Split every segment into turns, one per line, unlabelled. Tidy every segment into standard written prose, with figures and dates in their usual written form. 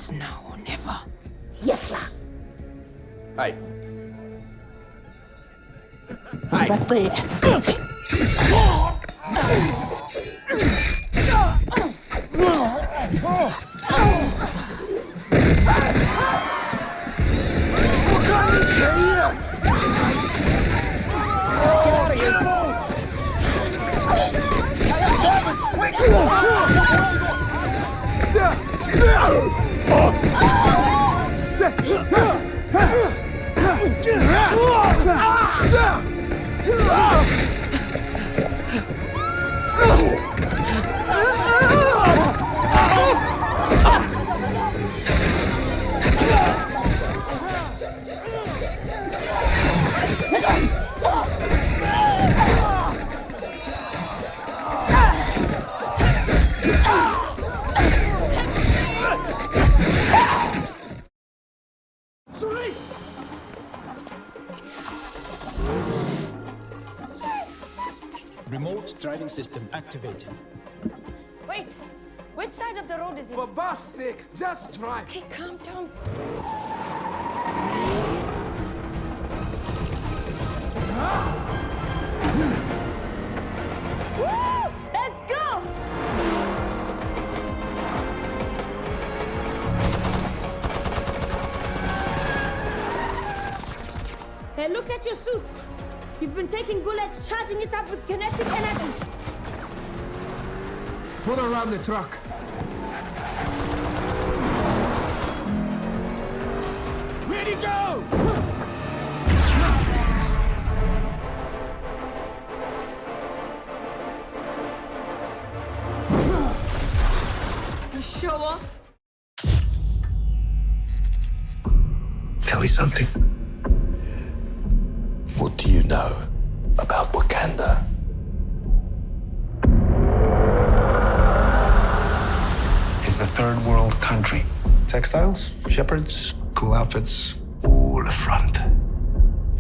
It's now or never.
Yes, sir.
Hey. Hey.
Right there.
Remote driving system activated.
Wait! Which side of the road is it?
For Bassett, just drive.
Okay, calm down. Woo! Let's go! Hey, look at your suit. You've been taking bullets, charging it up with kinetic energy.
Pull around the truck. Ready, go!
You show off.
Tell me something. What do you know about Wakanda? It's a third world country. Textiles, shepherds, cool outfits, all a front.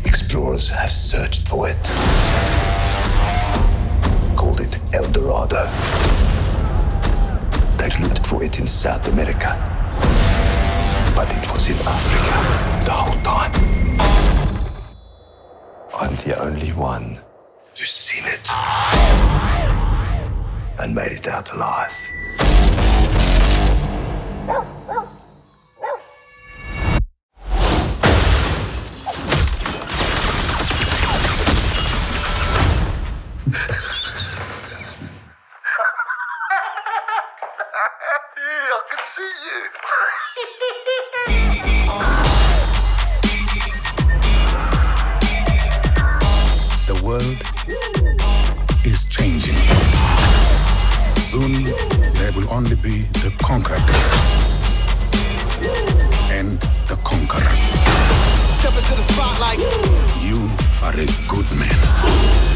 Explorers have searched for it. Called it El Dorado. They looked for it in South America. But it was in Africa the whole time. I'm the only one who's seen it and made it out alive. I can see you. The world is changing. Soon, there will only be the conquered and the conquerors.
Step into the spotlight.
You are a good man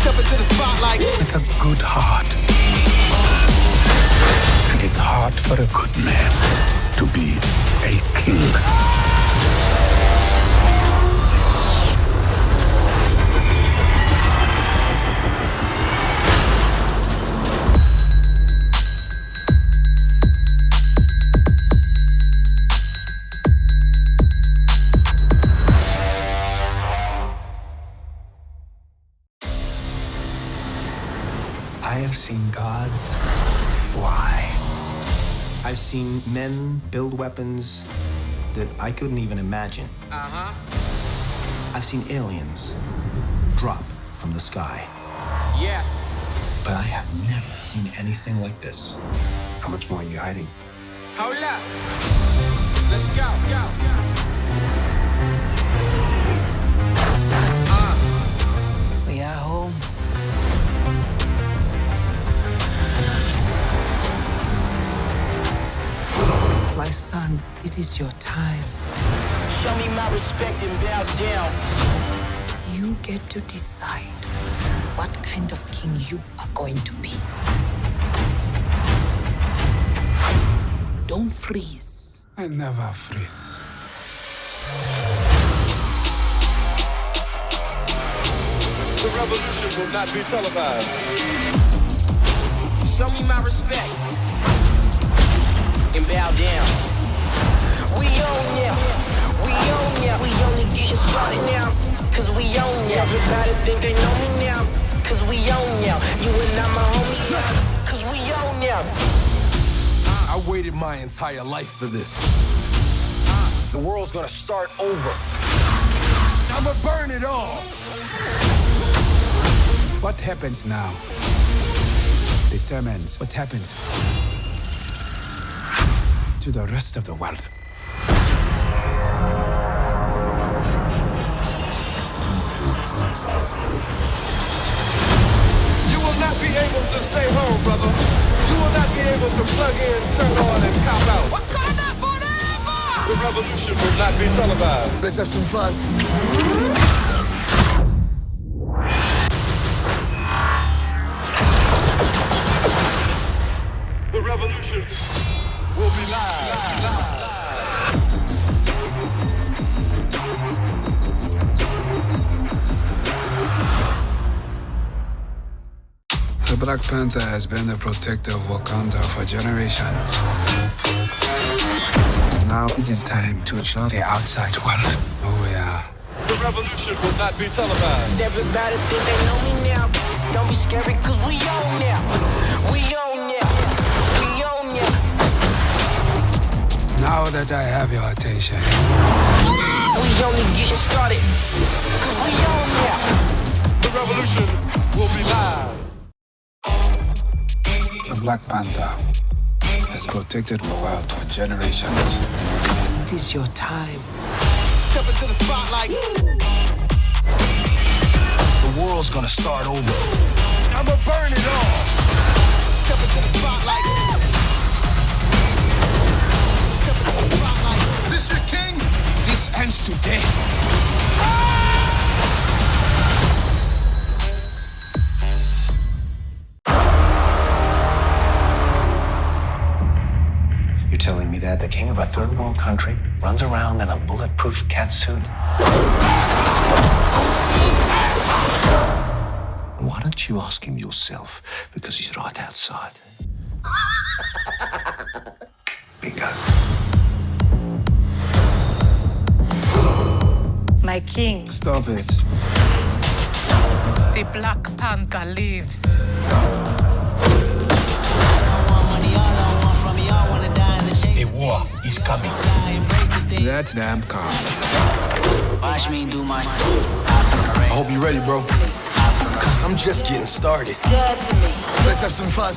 Step into the spotlight.
with a good heart. And it's hard for a good man to be a king.
I have seen gods fly. I've seen men build weapons that I couldn't even imagine. I've seen aliens drop from the sky.
Yeah.
But I have never seen anything like this.
How much more are you hiding?
Hold up. Let's go, go.
We are home. My son, it is your time.
Show me my respect and bow down.
You get to decide what kind of king you are going to be. Don't freeze.
I never freeze.
The revolution will not be televised.
Show me my respect and bow down.
my entire life for this. The world's gonna start over. I'ma burn it all.
What happens now determines what happens to the rest of the world.
You will not be able to stay home, brother. You will not be able to plug in, turn on, and cop out.
Wakanda forever!
The revolution will not be televised.
Let's have some fun.
The revolution will be live.
The Black Panther has been the protector of Wakanda for generations. Now it is time to show the outside world who we are.
The revolution will not be televised.
Everybody think they know me now. Don't be scary, cause we own now. We own now. We own now.
Now that I have your attention,
We only getting started. Cause we own now.
The revolution will be live.
the Black Panther has protected the world for generations.
It is your time.
Step into the spotlight. The world's gonna start over. I'ma burn it all. Step into the spotlight. Step into the spotlight. Is this your king? This ends today.
You're telling me that the king of a third world country runs around in a bulletproof catsuit? Why don't you ask him yourself? Because he's right outside. Bingo.
My king,
Stop it.
the Black Panther lives.
A war is coming.
That damn car.
Watch me do my
I hope you're ready, bro. Cause I'm just getting started. Let's have some fun.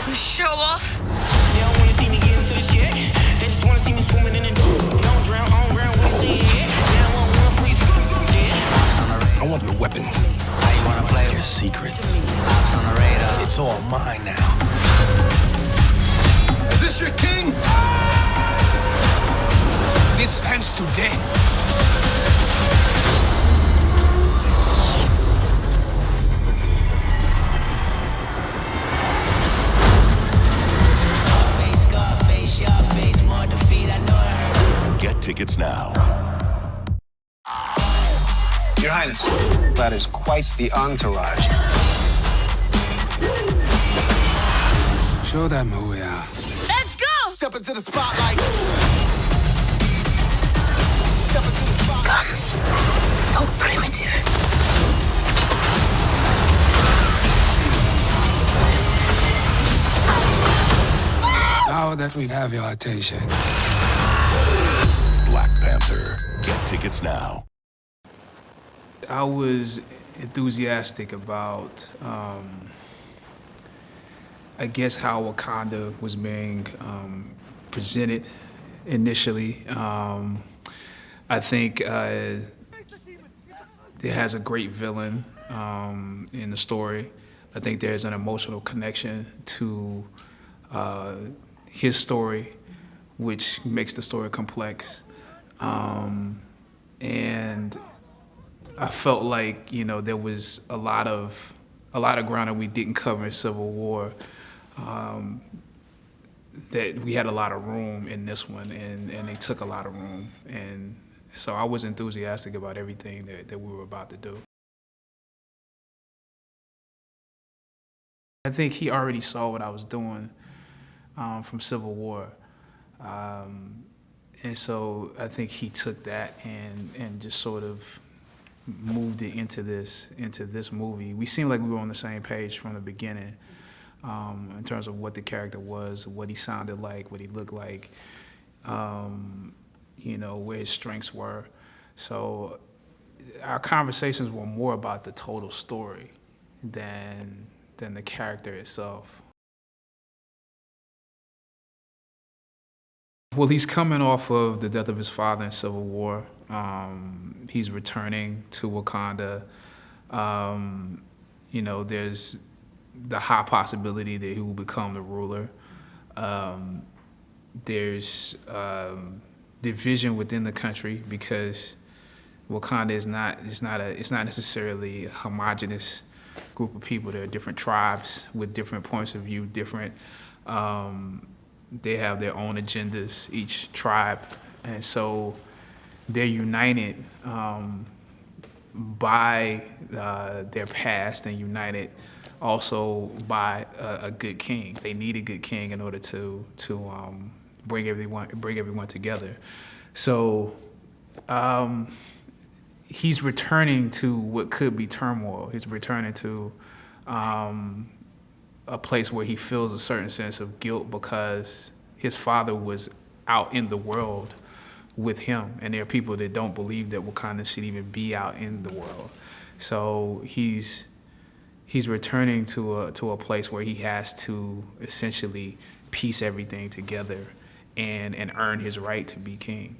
You show off.
They don't wanna see me get into the check. They just wanna see me swimming in the don't drown on ground with it in your head. They don't want one free
I want your weapons.
How you wanna play?
Your secrets.
Ops on the radar.
It's all mine now. Is this your king? This ends today.
Face, Scarface, your face, more defeat. I know it hurts.
Get tickets now.
Your Highness, that is quite the entourage. Show them who we are.
Let's go!
Step into the spotlight. Step into the spotlight.
Guns. So primitive.
Now that we have your attention,
Black Panther. Get tickets now.
I was enthusiastic about, I guess, how Wakanda was being presented initially. I think it has a great villain in the story. I think there's an emotional connection to his story, which makes the story complex. And I felt like, you know, there was a lot of ground that we didn't cover in Civil War, that we had a lot of room in this one, and they took a lot of room. And so I was enthusiastic about everything that we were about to do. I think he already saw what I was doing from Civil War. And so I think he took that and just sort of moved it into this movie. We seemed like we were on the same page from the beginning, in terms of what the character was, what he sounded like, what he looked like, you know, where his strengths were. So our conversations were more about the total story than the character itself. Well, he's coming off of the death of his father in Civil War. He's returning to Wakanda. You know, there's the high possibility that he will become the ruler. There's division within the country because Wakanda is not necessarily a homogenous group of people. There are different tribes with different points of view, different. They have their own agendas, each tribe, and so they're united by their past and united also by a good king. They need a good king in order to bring everyone together. So he's returning to what could be turmoil. He's returning to a place where he feels a certain sense of guilt because his father was out in the world with him, and there are people that don't believe that Wakanda should even be out in the world. So he's returning to a place where he has to essentially piece everything together and earn his right to be king.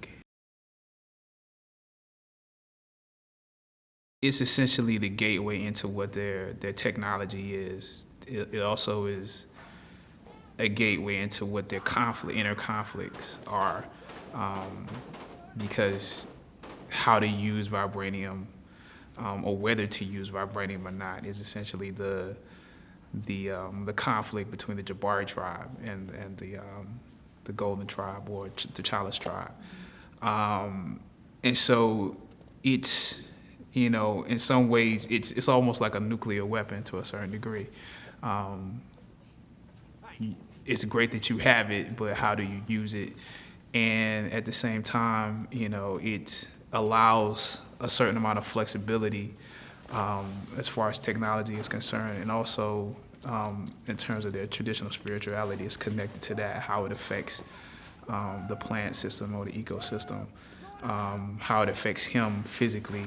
It's essentially the gateway into what their technology is. It also is a gateway into what their inner conflicts are, because how to use vibranium or whether to use vibranium or not is essentially the conflict between the Jabari tribe and the Golden tribe or T'Challa's tribe, and so it's, you know, in some ways it's almost like a nuclear weapon to a certain degree. It's great that you have it, but how do you use it? And at the same time, you know, it allows a certain amount of flexibility as far as technology is concerned, and also in terms of their traditional spirituality is connected to that, how it affects the plant system or the ecosystem, how it affects him physically.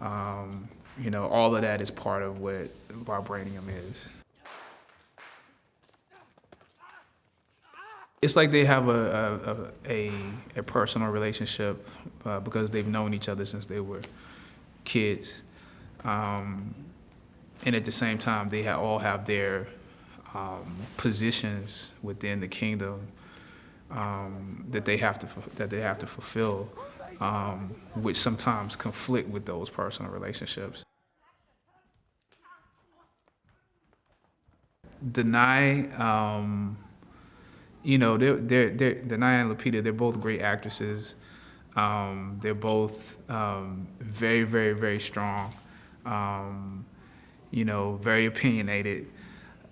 You know, all of that is part of what vibranium is. It's like they have a personal relationship because they've known each other since they were kids. And at the same time, they all have their positions within the kingdom that they have to fulfill, which sometimes conflict with those personal relationships. Denai, you know, Nakia and Lupita, they're both great actresses. They're both very, very, very strong. You know, very opinionated.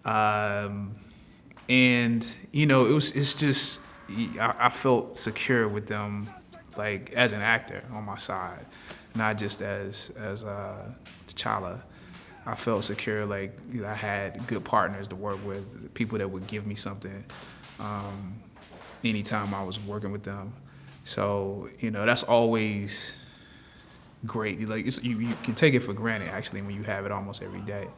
And you know, it's just I felt secure with them, like as an actor on my side, not just as T'Challa. I felt secure, like I had good partners to work with, people that would give me something anytime I was working with them. So, you know, that's always great. Like you can take it for granted actually when you have it almost every day.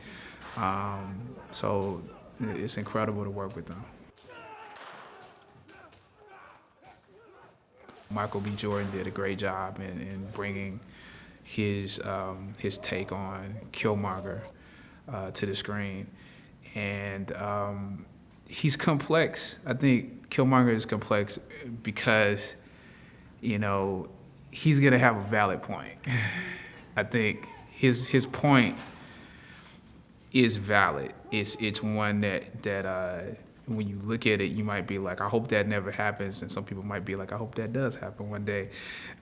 So it's incredible to work with them. Michael B. Jordan did a great job in bringing his take on Killmonger to the screen, and he's complex. I think Killmonger is complex because, you know, he's gonna have a valid point. I think his point is valid. It's one that when you look at it, you might be like, I hope that never happens, and some people might be like, I hope that does happen one day.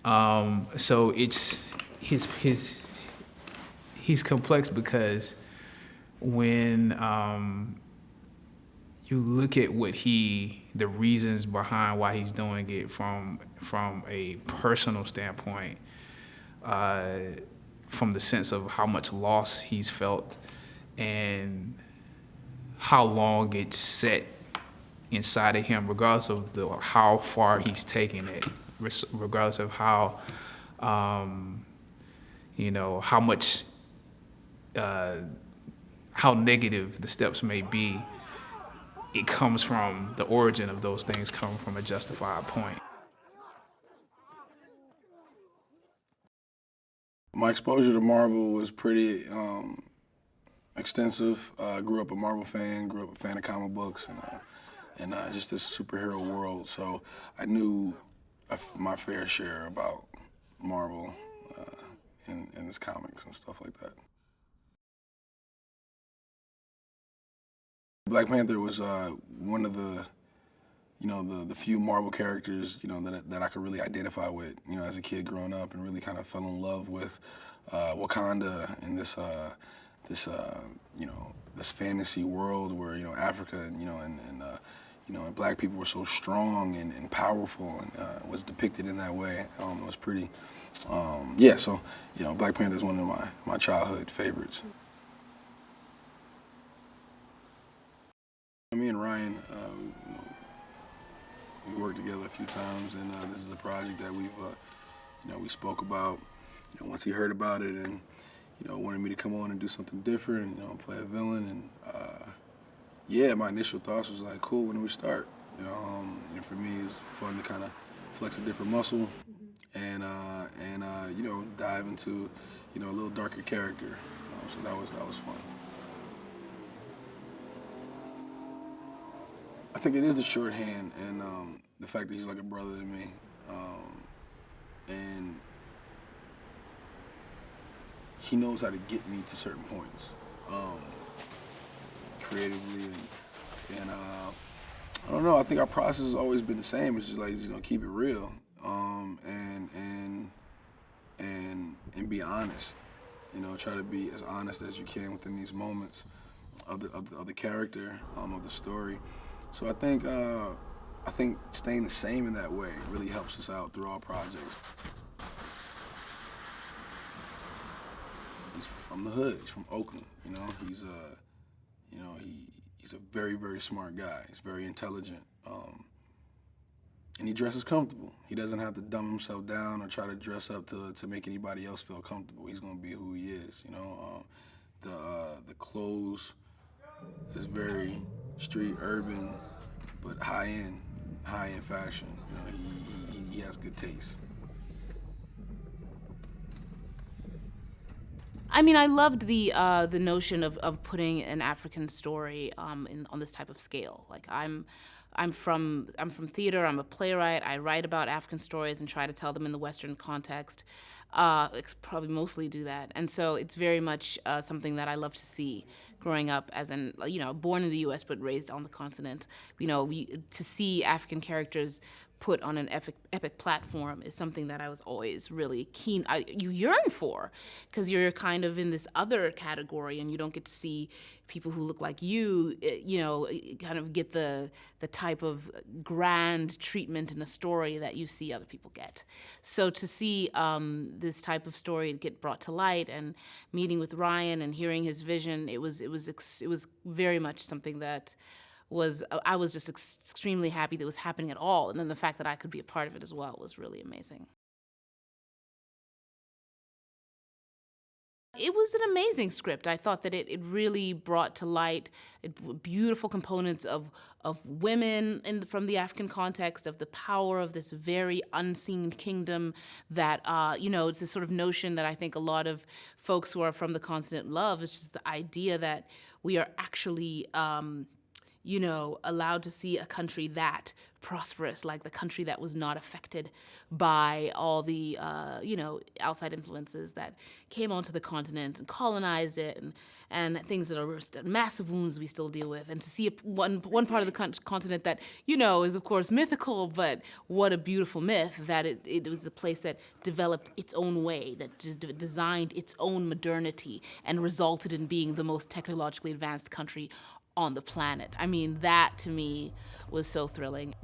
So it's he's complex because when you look at the reasons behind why he's doing it from a personal standpoint, from the sense of how much loss he's felt and how long it's set inside of him, regardless of how far he's taking it, regardless of how, how much, how negative the steps may be. It comes from the origin of those things, come from a justified point.
My exposure to Marvel was pretty extensive. Grew up a Marvel fan, grew up a fan of comic books, and just this superhero world. So I knew my fair share about Marvel and its comics and stuff like that. Black Panther was one of the, the few Marvel characters, that I could really identify with, as a kid growing up, and really kind of fell in love with Wakanda and this fantasy world where, Africa and Black people were so strong and powerful, and was depicted in that way. It was pretty, so, Black Panther is one of my childhood favorites. Me and Ryan, we worked together a few times, and this is a project that we spoke about. Once he heard about it, and wanted me to come on and do something different, play a villain, and my initial thoughts was like, cool, when do we start? For me, it was fun to kind of flex a different muscle, and dive into a little darker character. So that was fun. I think it is the shorthand and the fact that he's like a brother to me, and he knows how to get me to certain points, creatively, and I don't know. I think our process has always been the same. It's just like keep it real, and be honest. Try to be as honest as you can within these moments of the character, of the story. So I think staying the same in that way really helps us out through all projects. He's from the hood. He's from Oakland. He's a very, very smart guy. He's very intelligent, and he dresses comfortable. He doesn't have to dumb himself down or try to dress up to make anybody else feel comfortable. He's gonna be who he is. The clothes is very street, urban, but high-end fashion. He has good taste.
I mean, I loved the notion of putting an African story on this type of scale. Like I'm from theater. I'm a playwright. I write about African stories and try to tell them in the Western context. Probably mostly do that, and so it's very much something that I love to see. Growing up as born in the U.S. but raised on the continent, to see African characters put on an epic platform is something that I was always really keen. You yearn for, because you're kind of in this other category and you don't get to see people who look like you, kind of get the type of grand treatment in a story that you see other people get. So to see this type of story get brought to light, and meeting with Ryan and hearing his vision, it was very much something that I was just extremely happy that it was happening at all, and then the fact that I could be a part of it as well was really amazing. It was an amazing script. I thought that it really brought to light beautiful components of women from the African context, of the power of this very unseen kingdom that, it's this sort of notion that I think a lot of folks who are from the continent love. It's just the idea that we are actually allowed to see a country that prosperous, like the country that was not affected by all the, outside influences that came onto the continent and colonized it, and things that are massive wounds we still deal with. And to see one part of the continent that, is of course mythical, but what a beautiful myth, that it was a place that developed its own way, that just designed its own modernity and resulted in being the most technologically advanced country on the planet. I mean, that to me was so thrilling.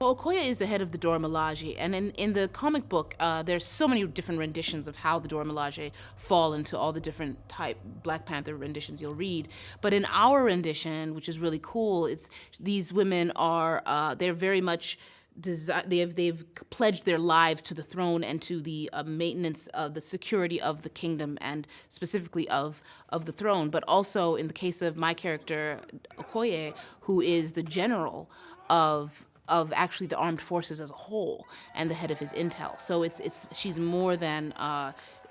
Well, Okoye is the head of the Dora Milaje, and in the comic book, there's so many different renditions of how the Dora Milaje fall into all the different type Black Panther renditions you'll read. But in our rendition, which is really cool, it's these women are they're very much they've pledged their lives to the throne and to the maintenance of the security of the kingdom and specifically of the throne. But also in the case of my character Okoye, who is the general of actually the armed forces as a whole and the head of his intel. So she's more than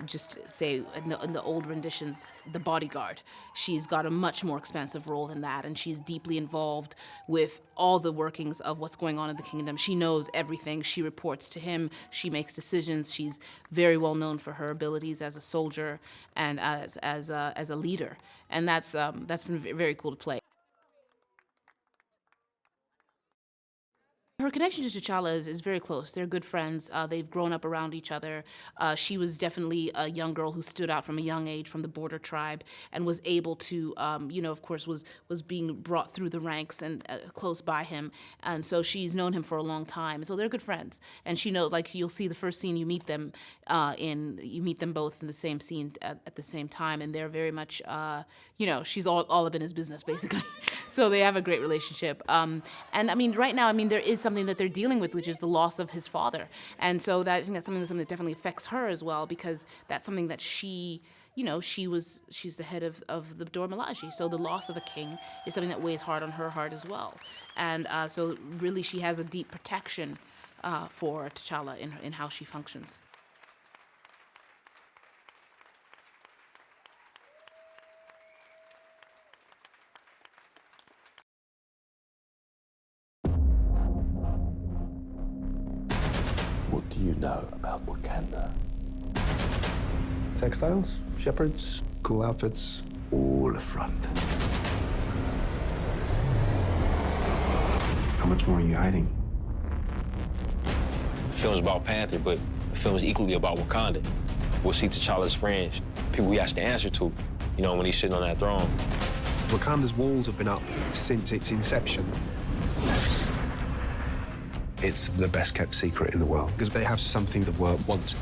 just say in the old renditions, the bodyguard. She's got a much more expansive role than that, and she's deeply involved with all the workings of what's going on in the kingdom. She knows everything. She reports to him. She makes decisions. She's very well known for her abilities as a soldier and as a leader, and that's been very cool to play. Her connection to T'Challa is very close. They're good friends. They've grown up around each other. She was definitely a young girl who stood out from a young age from the border tribe and was able to, of course, was being brought through the ranks and close by him. And so she's known him for a long time. So they're good friends. And she knows, like you'll see the first scene you meet them you meet them both in the same scene at the same time. And they're very much, she's all up in his business, basically. So they have a great relationship. And I mean, right now, there is something that they're dealing with, which is the loss of his father. And so I think that's something that definitely affects her as well, because that's something that she's the head of the Dora Milaje. So the loss of a king is something that weighs hard on her heart as well. And so really she has a deep protection for T'Challa in how she functions.
What do you know about Wakanda? Textiles, shepherds, cool outfits, all front. How much more are you hiding?
The film's about Panther, but the film is equally about Wakanda. We'll see T'Challa's friends, people we have to answer to, when he's sitting on that throne.
Wakanda's walls have been up since its inception. It's the best kept secret in the world because they have something the world wants.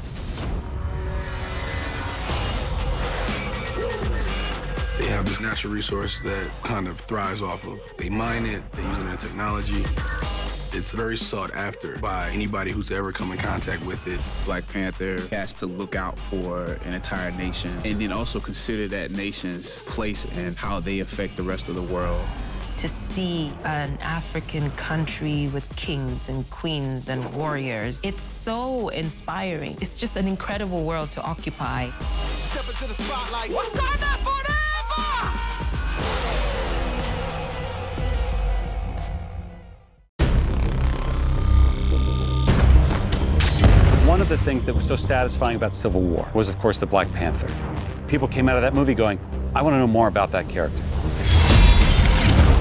They have this natural resource that kind of thrives off of. They mine it, they use it in technology. It's very sought after by anybody who's ever come in contact with it.
Black Panther has to look out for an entire nation and then also consider that nation's place and how they affect the rest of the world.
To see an African country with kings and queens and warriors, it's so inspiring. It's just an incredible world to occupy.
Step into the spotlight.
Wakanda forever!
One of the things that was so satisfying about Civil War was, of course, the Black Panther. People came out of that movie going, I want to know more about that character.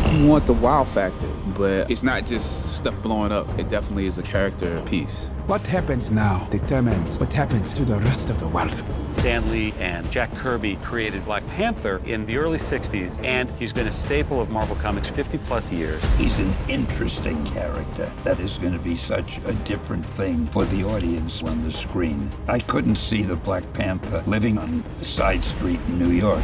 You want the wow factor, but it's not just stuff blowing up. It definitely is a character piece.
What happens now determines what happens to the rest of the world.
Stan Lee and Jack Kirby created Black Panther in the early 60s, and he's been a staple of Marvel Comics 50-plus years.
He's an interesting character. That is going to be such a different thing for the audience on the screen. I couldn't see the Black Panther living on a side street in New York.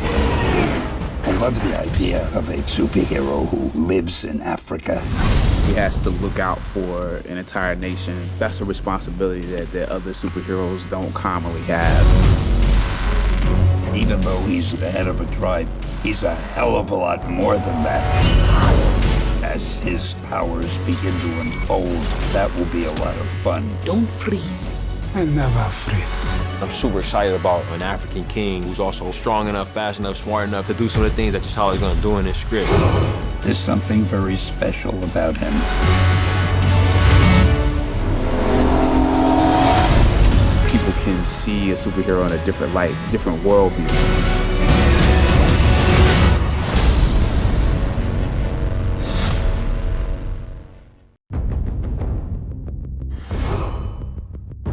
I love the idea of a superhero who lives in Africa.
He has to look out for an entire nation. That's a responsibility that other superheroes don't commonly have.
Even though he's the head of a tribe, he's a hell of a lot more than that. As his powers begin to unfold, that will be a lot of fun.
Don't freeze.
I never freeze.
I'm super excited about an African king who's also strong enough, fast enough, smart enough to do some of the things that T'Challa's gonna do in this script.
There's something very special about him.
People can see a superhero in a different light, different worldview.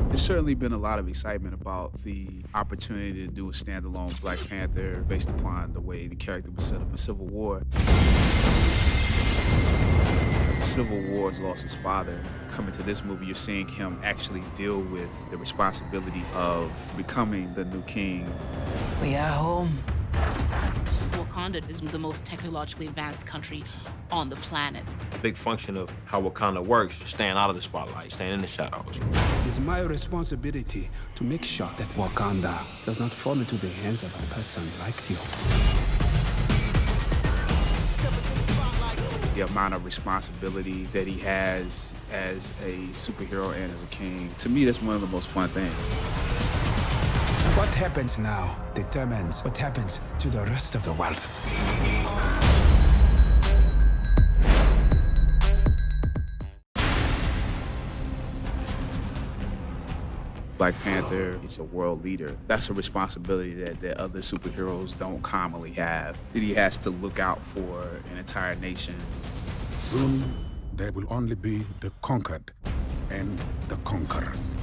There's certainly been a lot of excitement about the opportunity to do a standalone Black Panther based upon the way the character was set up in Civil War. Civil War lost his father. Coming to this movie, you're seeing him actually deal with the responsibility of becoming the new king.
We are home.
Wakanda is the most technologically advanced country on the planet.
Big function of how Wakanda works, staying out of the spotlight, staying in the shadows.
It is my responsibility to make sure that Wakanda does not fall into the hands of a person like you.
The amount of responsibility that he has as a superhero and as a king, to me, that's one of the most fun things.
What happens now determines what happens to the rest of the world.
Black Panther is a world leader. That's a responsibility that other superheroes don't commonly have, that he has to look out for an entire nation.
Soon, there will only be the conquered and the conquerors.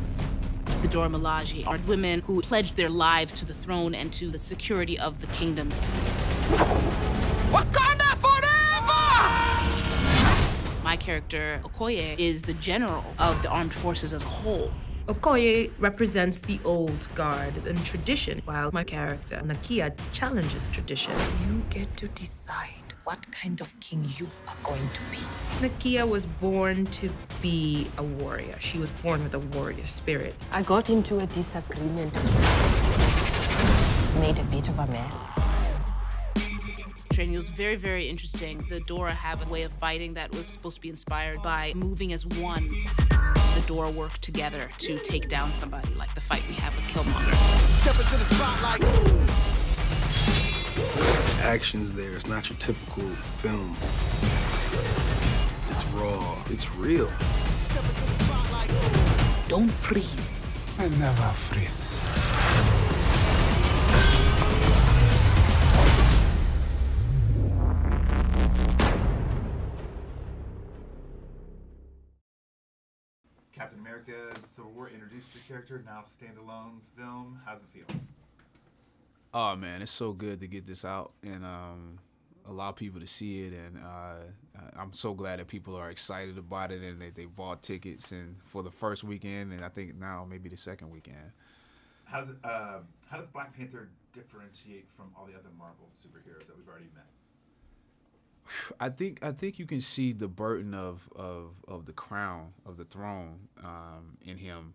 The Dora Milaje are women who pledged their lives to the throne and to the security of the kingdom.
Wakanda forever!
My character, Okoye, is the general of the armed forces as a whole.
Okoye represents the old guard and tradition, while my character, Nakia, challenges tradition.
You get to decide what kind of king you are going to be.
Nakia was born to be a warrior. She was born with a warrior spirit.
I got into a disagreement. Made a bit of a mess.
Training was very, very interesting. The Dora have a way of fighting that was supposed to be inspired by moving as one. The Dora work together to take down somebody, like the fight we have with Killmonger.
Step into the spotlight.
The action's there. It's not your typical film. It's raw. It's real.
Don't freeze.
I never freeze.
Captain America Civil War introduced your character, now standalone film. How's it feel?
Oh man, it's so good to get this out and allow people to see it, and I'm so glad that people are excited about it and that they bought tickets and for the first weekend, and I think now maybe the second weekend.
How does Black Panther differentiate from all the other Marvel superheroes that we've already met?
I think you can see the burden of the crown, of the throne, in him,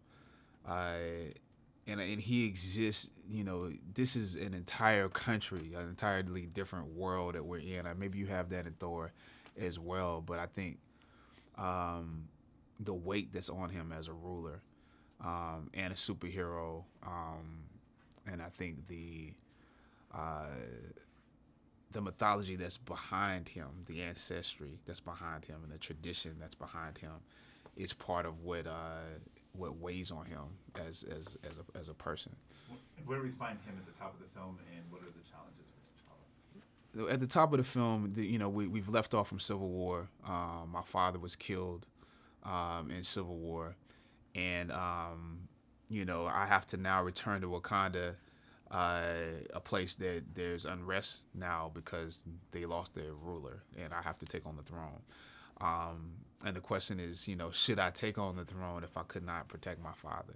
and he exists. You know, this is an entire country, an entirely different world that we're in. Maybe you have that in Thor as well, but I think the weight that's on him as a ruler and a superhero, and I think the mythology that's behind him, the ancestry that's behind him, and the tradition that's behind him, is part of what weighs on him as a person.
Where do we find him at the top of the film, and what are the challenges for T'Challa?
At the top of the film, we've left off from Civil War. My father was killed in Civil War, and I have to now return to Wakanda. A place that there's unrest now because they lost their ruler, and I have to take on the throne. And the question is, should I take on the throne if I could not protect my father?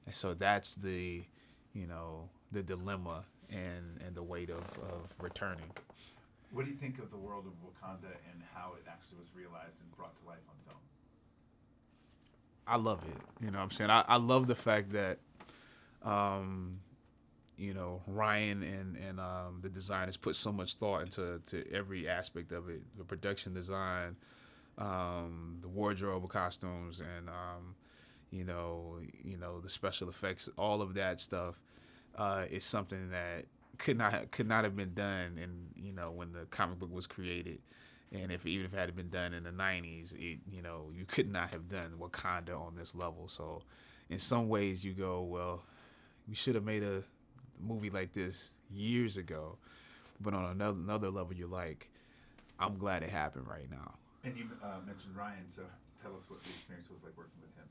And so that's the dilemma and the weight of returning.
What do you think of the world of Wakanda and how it actually was realized and brought to life on film?
I love it. You know what I'm saying? I love the fact that Ryan and the designers put so much thought into every aspect of it, the production design, the wardrobe, costumes, and the special effects. All of that stuff is something that could not have been done when the comic book was created. And even if it had been done in the 90s, you could not have done Wakanda on this level. So in some ways you go, well, we should have made a movie like this years ago, but on another level, you're like, I'm glad it happened right now.
And you mentioned Ryan, so tell us what the experience was like working with him.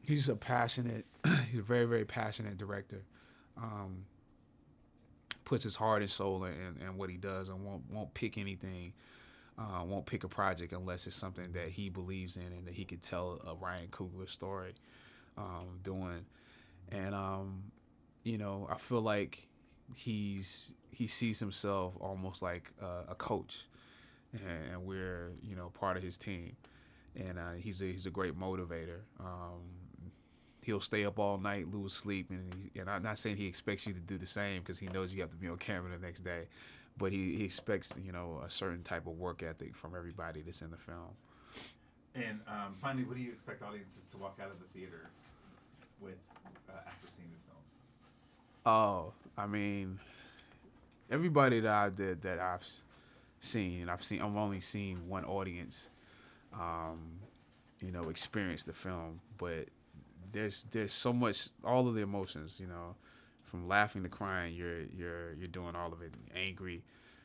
He's a very, very passionate director. Puts his heart and soul in what he does, and won't pick anything won't pick a project unless it's something that he believes in and that he could tell a Ryan Coogler story doing. And, you know, I feel like he sees himself almost like a coach, and we're, you know, part of his team. And he's a great motivator. He'll stay up all night, lose sleep, and I'm not saying he expects you to do the same, because he knows you have to be on camera the next day, but he expects, you know, a certain type of work ethic from everybody that's in the film.
And finally, what do you expect audiences to walk out of the theater with after seeing this film?
Oh, I mean, everybody that I've seen, I've only seen one audience, you know, experience the film, but there's so much, all of the emotions, you know, from laughing to crying, you're doing all of it, angry,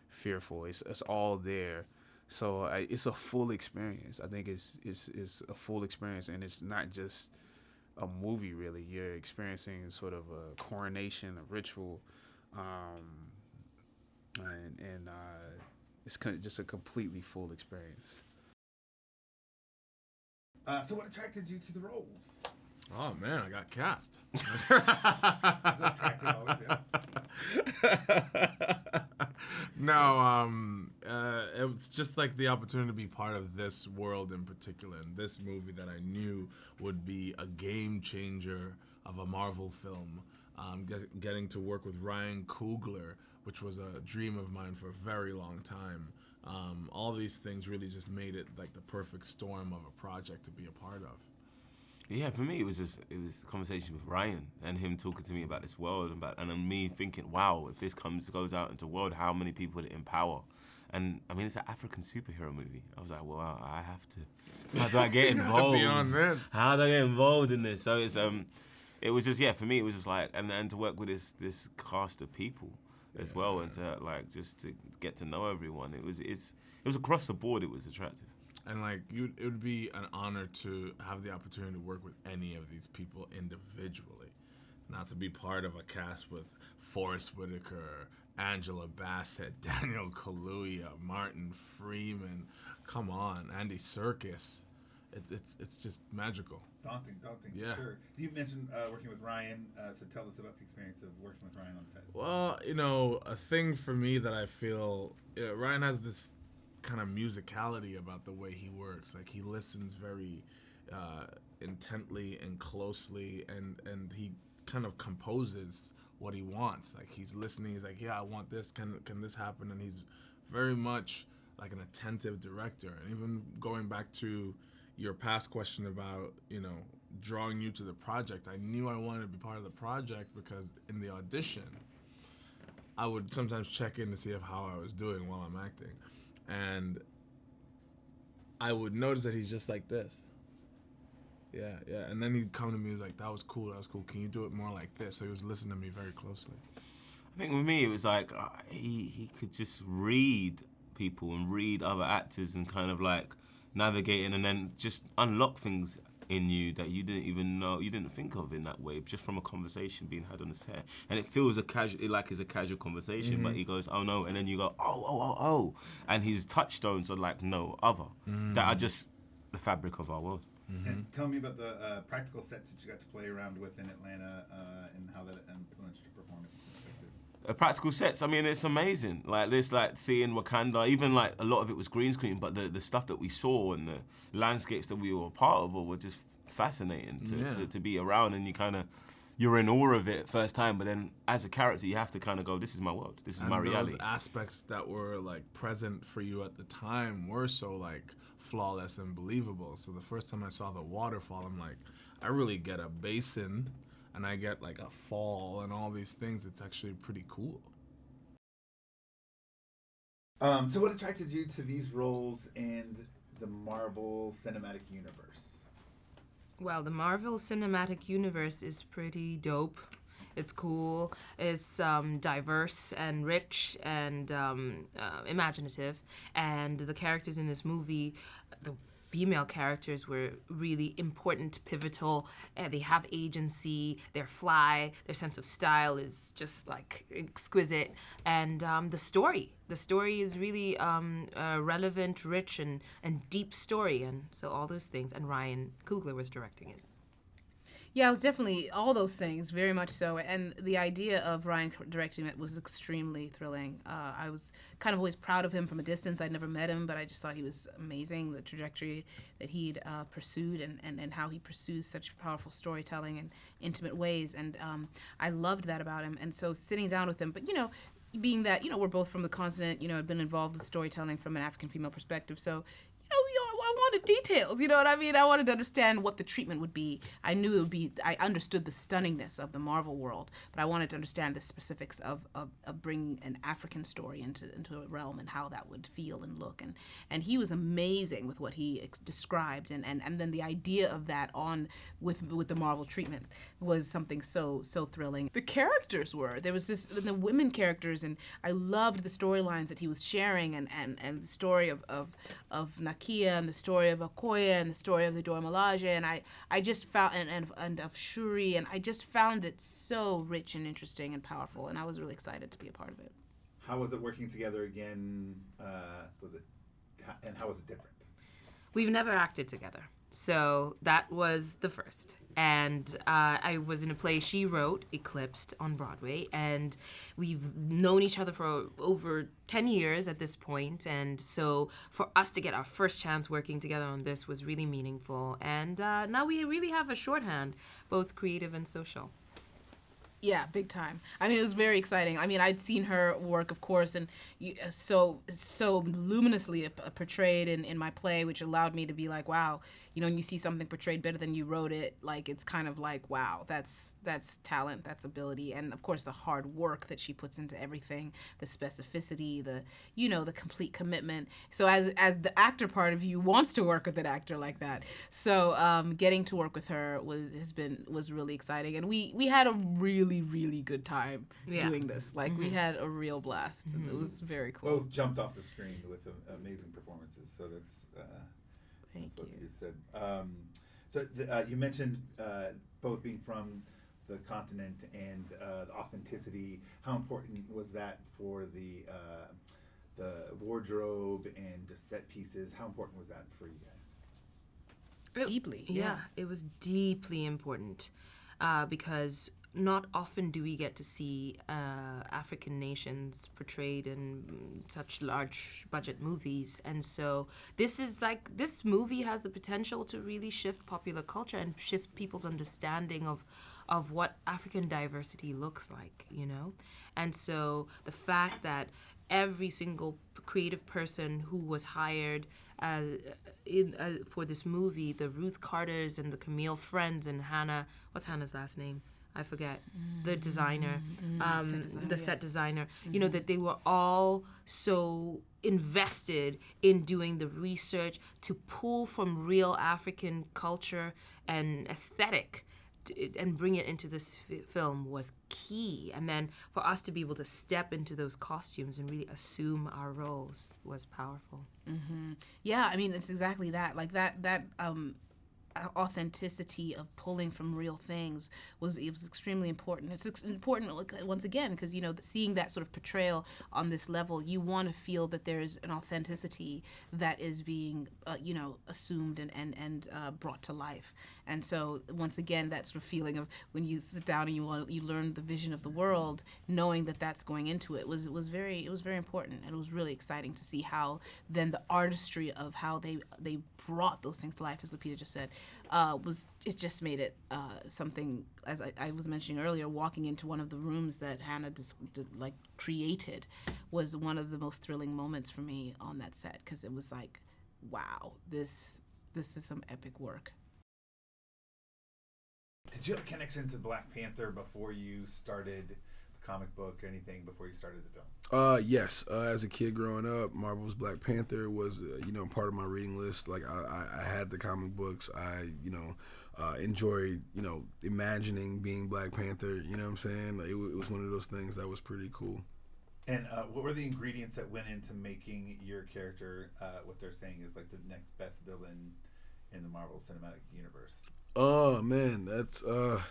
fearful, it's all there. So it's a full experience. I think it's a full experience, and it's not just a movie, really. You're experiencing sort of a coronation, a ritual, and it's just a completely full experience.
So what attracted you to the roles?
Oh man, I got cast. No, it's just like the opportunity to be part of this world in particular, and this movie that I knew would be a game changer of a Marvel film. Getting to work with Ryan Coogler, which was a dream of mine for a very long time. All these things really just made it like the perfect storm of a project to be a part of.
Yeah, for me, it was a conversation with Ryan and him talking to me about this world and then me thinking, wow, if this goes out into the world, how many people would it empower? And I mean, it's an African superhero movie. I was like, well, I have to. How do I get involved? How do I get involved in this? So it was just, yeah, for me, it was just like, and to work with this cast of people as well, and to like just to get to know everyone. It was across the board. It was attractive.
And like, it would be an honor to have the opportunity to work with any of these people individually, not to be part of a cast with Forest Whitaker, Angela Bassett, Daniel Kaluuya, Martin Freeman. Come on, Andy Serkis. It's just magical.
Daunting,
yeah.
Sure. You mentioned working with Ryan, so tell us about the experience of working with Ryan on set.
Well, you know, a thing for me that I feel, Ryan has this kind of musicality about the way he works. Like, he listens very intently and closely, and he kind of composes what he wants. Like, he's listening, he's like, yeah, I want this, can this happen? And he's very much like an attentive director. And even going back to your past question about, you know, drawing you to the project, I knew I wanted to be part of the project because in the audition, I would sometimes check in to see how I was doing while I'm acting. And I would notice that he's just like this. Yeah. And then he'd come to me like, that was cool. Can you do it more like this? So he was listening to me very closely.
I think with me, it was like, he could just read people and read other actors and kind of like navigating and then just unlock things in you that you didn't even know, you didn't think of in that way, just from a conversation being had on the set. And it feels it's a casual conversation, but he goes, oh no, and then you go, oh. And his touchstones are like no other, that are just the fabric of our world.
And tell me about the practical sets that you got to play around with in Atlanta and how that influenced your performance.
Practical sets, I mean, it's amazing. Like this, like seeing Wakanda, even like a lot of it was green screen, but the stuff that we saw and the landscapes that we were a part of were just fascinating to be around, and you're in awe of it first time, but then as a character, you have to kind of go, this is my world, this is my reality.
Those aspects that were like present for you at the time were so like flawless and believable. So the first time I saw the waterfall, I'm like, I really get a basin and I get like a fall and all these things. It's actually pretty cool.
So what attracted you to these roles and the Marvel Cinematic Universe?
Well, the Marvel Cinematic Universe is pretty dope. It's cool. It's diverse and rich and imaginative. And the characters in this movie, female characters were really important, pivotal, and they have agency, they're fly, their sense of style is just like exquisite, and the story is really a relevant, rich, and deep story, and so all those things, and Ryan Coogler was directing it.
Yeah, it was definitely all those things, very much so. And the idea of Ryan directing it was extremely thrilling. I was kind of always proud of him from a distance. I'd never met him, but I just thought he was amazing, the trajectory that he'd pursued and how he pursues such powerful storytelling in intimate ways. And I loved that about him. And so sitting down with him, but, you know, being that, you know, we're both from the continent, you know, I've been involved with storytelling from an African female perspective, so I wanted details, you know what I mean? I wanted to understand what the treatment would be. I knew it would be, I understood the stunningness of the Marvel world, but I wanted to understand the specifics of bringing an African story into a realm and how that would feel and look. And he was amazing with what he described, and then the idea of that with the Marvel treatment was something so thrilling. The characters there was the women characters, and I loved the storylines that he was sharing, and the story of Nakia, and the story of Okoye, and the story of the Dora Milaje, and I just found and of Shuri, and I just found it so rich and interesting and powerful, and I was really excited to be a part of it.
How was it working together again? And how was it different?
We've never acted together, so that was the first. And I was in a play she wrote, Eclipsed, on Broadway, and we've known each other for over 10 years at this point, and so for us to get our first chance working together on this was really meaningful, and now we really have a shorthand, both creative and social.
Yeah, big time. I mean, it was very exciting. I mean, I'd seen her work, of course, and so luminously portrayed in my play, which allowed me to be like, wow, you know, when you see something portrayed better than you wrote it, like, it's kind of like, wow, that's talent, that's ability, and of course the hard work that she puts into everything, the specificity, the complete commitment. So as the actor part of you wants to work with an actor like that. So getting to work with her was really exciting, and we had a really good time doing this. Like, we had a real blast. Mm-hmm. It was very cool.
Both jumped off the screen with amazing performances. So that's
Thank
what
you.
You said. You mentioned both being from the continent and the authenticity. How important was that for the wardrobe and the set pieces? How important was that for you guys?
Deeply.
Yeah, it was deeply important because not often do we get to see African nations portrayed in such large budget movies, and so this movie has the potential to really shift popular culture and shift people's understanding of what African diversity looks like, you know? And so the fact that every single creative person who was hired for this movie, the Ruth Carters and the Camille Friends and Hannah, what's Hannah's last name? I forget, the designer, the set designer, you know, that they were all so invested in doing the research to pull from real African culture and aesthetic and bring it into this film was key. And then for us to be able to step into those costumes and really assume our roles was powerful.
Mm-hmm. Yeah, I mean, it's exactly that. Like that authenticity of pulling from real things was extremely important. It's important, once again, because, you know, seeing that sort of portrayal on this level, you want to feel that there's an authenticity that is being, assumed and brought to life. And so, once again, that sort of feeling of when you sit down and you learn the vision of the world, knowing that that's going into it was very important, and it was really exciting to see how then the artistry of how they brought those things to life, as Lupita just said. It just made it something, as I was mentioning earlier, walking into one of the rooms that Hannah created was one of the most thrilling moments for me on that set, because it was like, wow, this is some epic work.
Did you have a connection to Black Panther before you started the comic book or anything, before you started the film?
Yes. As a kid growing up, Marvel's Black Panther was, part of my reading list. Like, I had the comic books. I, enjoyed, imagining being Black Panther. You know what I'm saying? Like, it was one of those things that was pretty cool.
And what were the ingredients that went into making your character what they're saying is like the next best villain in the Marvel Cinematic Universe?
Oh man, that's a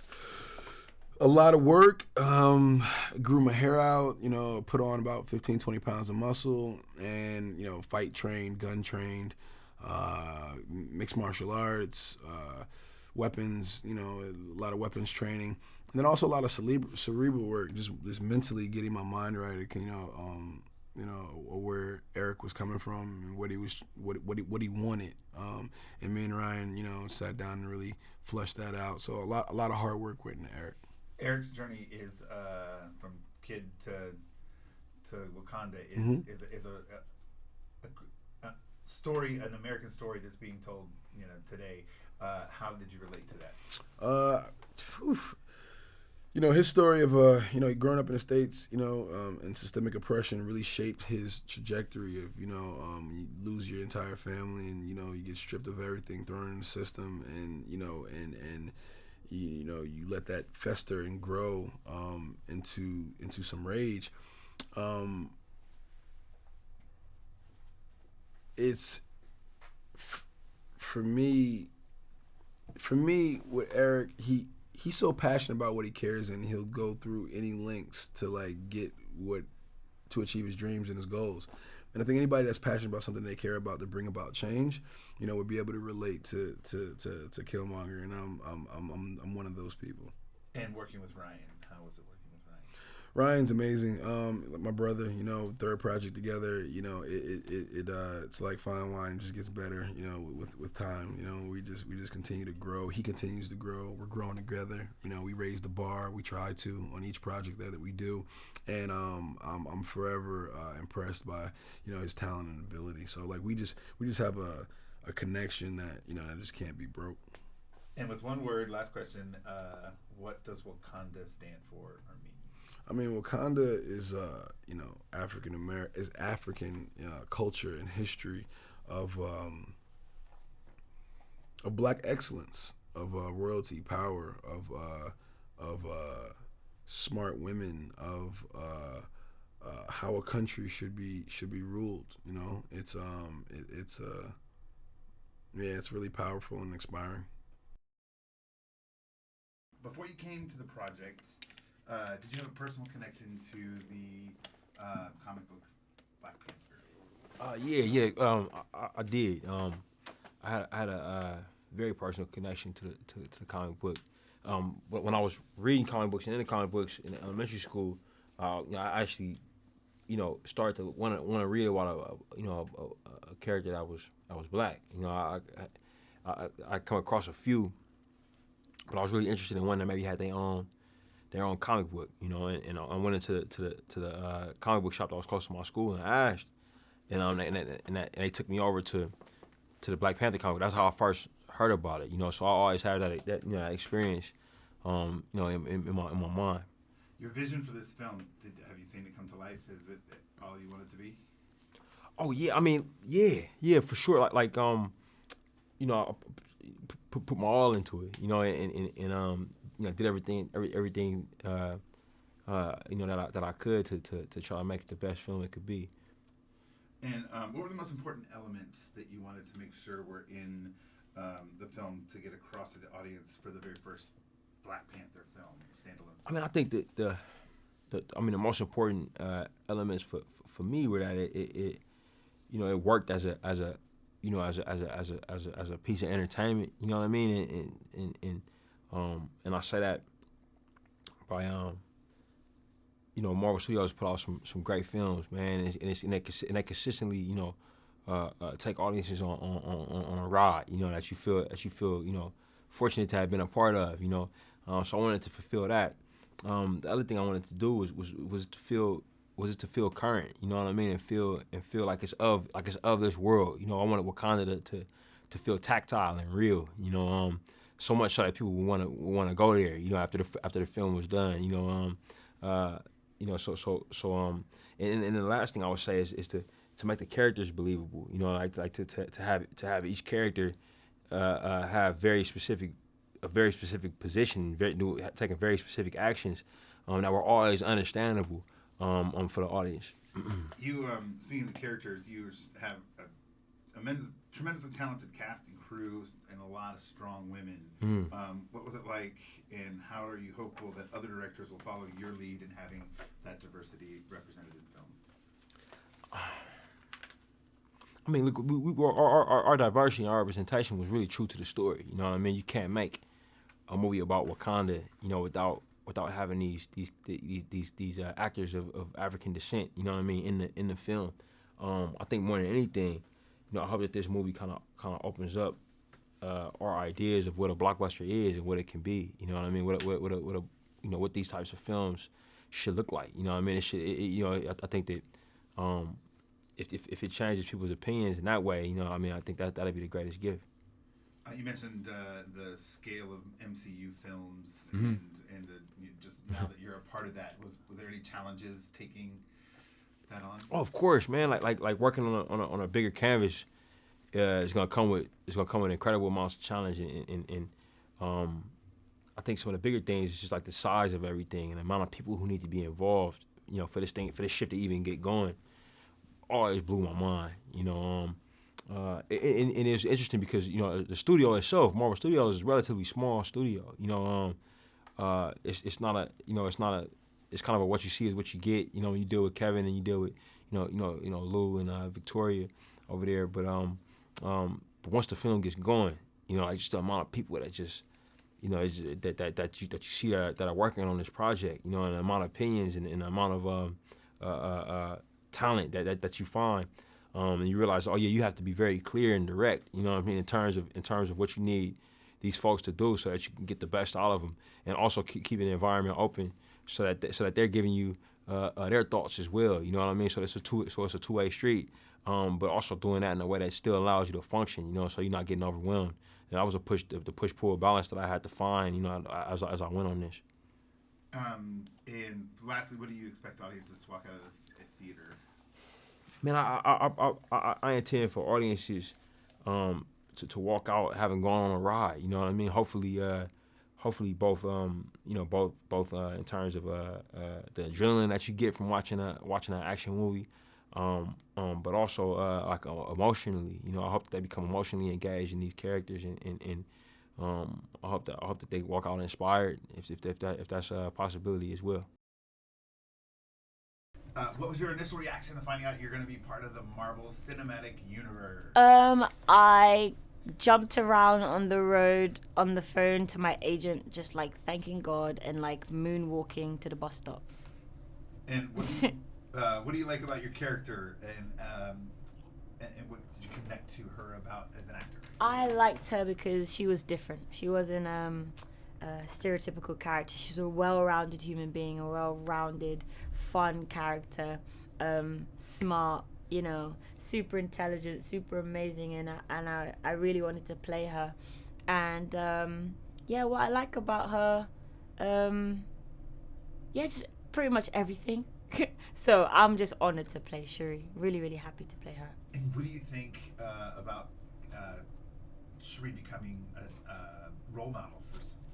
lot of work. Grew my hair out, put on about 15, 20 pounds of muscle, and fight trained, gun trained, mixed martial arts, weapons, a lot of weapons training. And then also a lot of cerebral work, just mentally getting my mind right. Where Eric was coming from and what he wanted. And me and Ryan, sat down and really fleshed that out. So a lot of hard work went into Eric.
Eric's journey is from kid to Wakanda is a story, an American story that's being told, today. How did you relate to that?
His story of growing up in the States, and systemic oppression really shaped his trajectory of, you lose your entire family and, you get stripped of everything, thrown in the system, and, you let that fester and grow into some rage. It's for me with Eric, he's so passionate about what he cares, and he'll go through any lengths to achieve his dreams and his goals. And I think anybody that's passionate about something they care about to bring about change, would be able to relate to Killmonger, and I'm one of those people.
And working with Ryan, how was it working with Ryan?
Ryan's amazing. My brother, third project together. It's like fine wine; it just gets better. With time. We just continue to grow. He continues to grow. We're growing together. We raise the bar. We try to on each project that we do, and I'm forever impressed by his talent and ability. So we just have a connection that that just can't be broke.
And with one word, last question: what does Wakanda stand for or mean?
I mean, Wakanda is, African culture and history of black excellence, of royalty, power, of smart women, of how a country should be ruled. It's really powerful and inspiring.
Before you came to the project, did you have a personal connection to the comic book Black Panther?
I did. I had a very personal connection to the comic book. When I was reading comic books and in the comic books in elementary school, I actually, started to want to read about a character that was black. I come across a few, but I was really interested in one that maybe had their own comic book, and I went into the comic book shop that was close to my school and I asked, and they took me over to the Black Panther comic. That's how I first heard about it, So I always had that experience, in my mind.
Your vision for this film, have you seen it come to life? Is it all you want it to be?
Oh yeah, I mean, yeah, for sure. I put my all into it, and did everything that I could to try to make it the best film it could be.
And what were the most important elements that you wanted to make sure were in the film to get across to the audience for the very first Black Panther film, standalone?
I mean, I think that the most important elements for me were that it worked as a piece of entertainment. You know what I mean? And I say that by Marvel Studios put out some great films, man, and they consistently take audiences on a ride, that you feel fortunate to have been a part of, so I wanted to fulfill that. The other thing I wanted to do was to feel current, you know what I mean, and feel like it's of this world. I wanted Wakanda to feel tactile and real, so much so that people would want to go there, after the film was done, and the last thing I would say is to make the characters believable, like to have each character have a very specific position, taking very specific actions that were always understandable. for the audience.
You, speaking of the characters, you have a tremendously talented cast and crew and a lot of strong women. What was it like, and how are you hopeful that other directors will follow your lead in having that diversity represented in film?
I mean, look, our diversity and our representation was really true to the story. You know what I mean? You can't make a movie about Wakanda, you know, without having these actors of African descent. You know what I mean? In the film, I think more than anything, you know, I hope that this movie kind of opens up our ideas of what a blockbuster is and what it can be. You know what I mean? What these types of films should look like. You know what I mean? I think that if it changes people's opinions in that way, you know, I mean, I think that'd be the greatest gift.
You mentioned the scale of MCU films,
Mm-hmm.
and just now that you're a part of that, was there any challenges taking that on?
Oh, of course, man. Like working on a bigger canvas is gonna come with incredible amounts of challenge, and I think some of the bigger things is just like the size of everything and the amount of people who need to be involved, you know, for this shit to even get going. Always blew my mind, you know. And it's interesting because, you know, the studio itself, Marvel Studios, is a relatively small studio. You know, it's kind of a what you see is what you get. You know, when you deal with Kevin and you deal with, you know Lou and Victoria over there. But once the film gets going, you know, like just the amount of people that just, you know, that you see that are working on this project, you know, and the amount of opinions and the amount of talent that you find. And you realize, oh yeah, you have to be very clear and direct. You know what I mean, in terms of what you need these folks to do, so that you can get the best out of them, and also keeping the environment open, so that they're giving you their thoughts as well. You know what I mean? So it's a two-way street, but also doing that in a way that still allows you to function. You know, so you're not getting overwhelmed. And that was the push-pull balance that I had to find. You know, as I went on this.
And lastly, what do you expect audiences to walk out of the theater?
Man, I intend for audiences to walk out having gone on a ride. You know what I mean? Hopefully both in terms of the adrenaline that you get from watching an action movie, but also like emotionally. You know, I hope that they become emotionally engaged in these characters, and I hope that they walk out inspired if that's a possibility as well.
What was your initial reaction to finding out you're going to be part of the Marvel Cinematic Universe?
I jumped around on the road on the phone to my agent, just like thanking God and like moonwalking to the bus stop.
And what do you like about your character, and what did you connect to her about as an actor?
I liked her because she was different. She wasn't a stereotypical character. She's a well-rounded human being, a well-rounded, fun character, smart, you know, super intelligent, super amazing, and I really wanted to play her. And what I like about her, just pretty much everything. So I'm just honored to play Shuri. Really, really happy to play her.
And what do you think about Shuri becoming a role model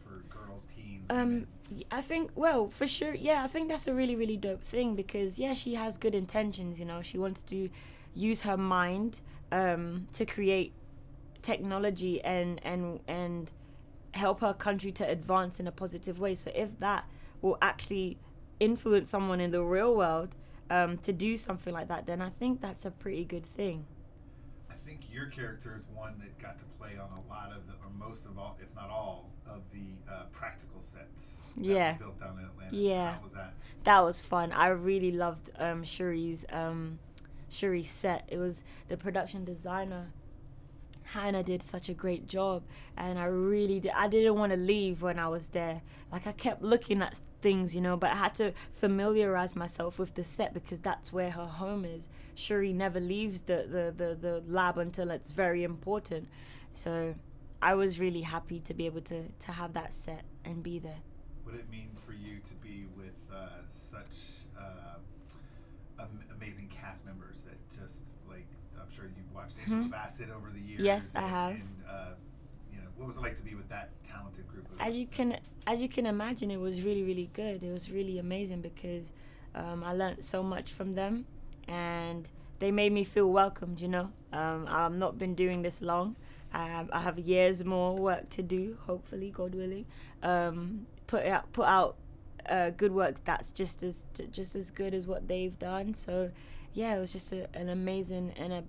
for girls, teens?
I think, well, for sure, I think that's a really, really dope thing, because she has good intentions. You know, she wants to use her mind to create technology and help her country to advance in a positive way. So if that will actually influence someone in the real world to do something like that, then I think that's a pretty good thing.
I think your character is one that got to play on a lot of most of all, if not all, of the practical sets that were built down in Atlanta.
Yeah.
How was that?
That was fun. I really loved Shuri's set. It was the production designer, Hannah, did such a great job, and I really did. I didn't want to leave when I was there. Like, I kept looking at things, you know, but I had to familiarize myself with the set, because that's where her home is. Shuri never leaves the lab until it's very important. So I was really happy to be able to have that set and be there.
What did it mean for you to be with such amazing cast members that just, like, I'm sure you've watched Bassett over the years.
Yes, I have.
And what was it like to be with that talented group of
As you can imagine, it was really, really good. It was really amazing, because I learned so much from them, and they made me feel welcomed, you know. I've not been doing this long. I have years more work to do, hopefully, God willing. Put out good work that's just as good as what they've done. So yeah, it was just an amazing and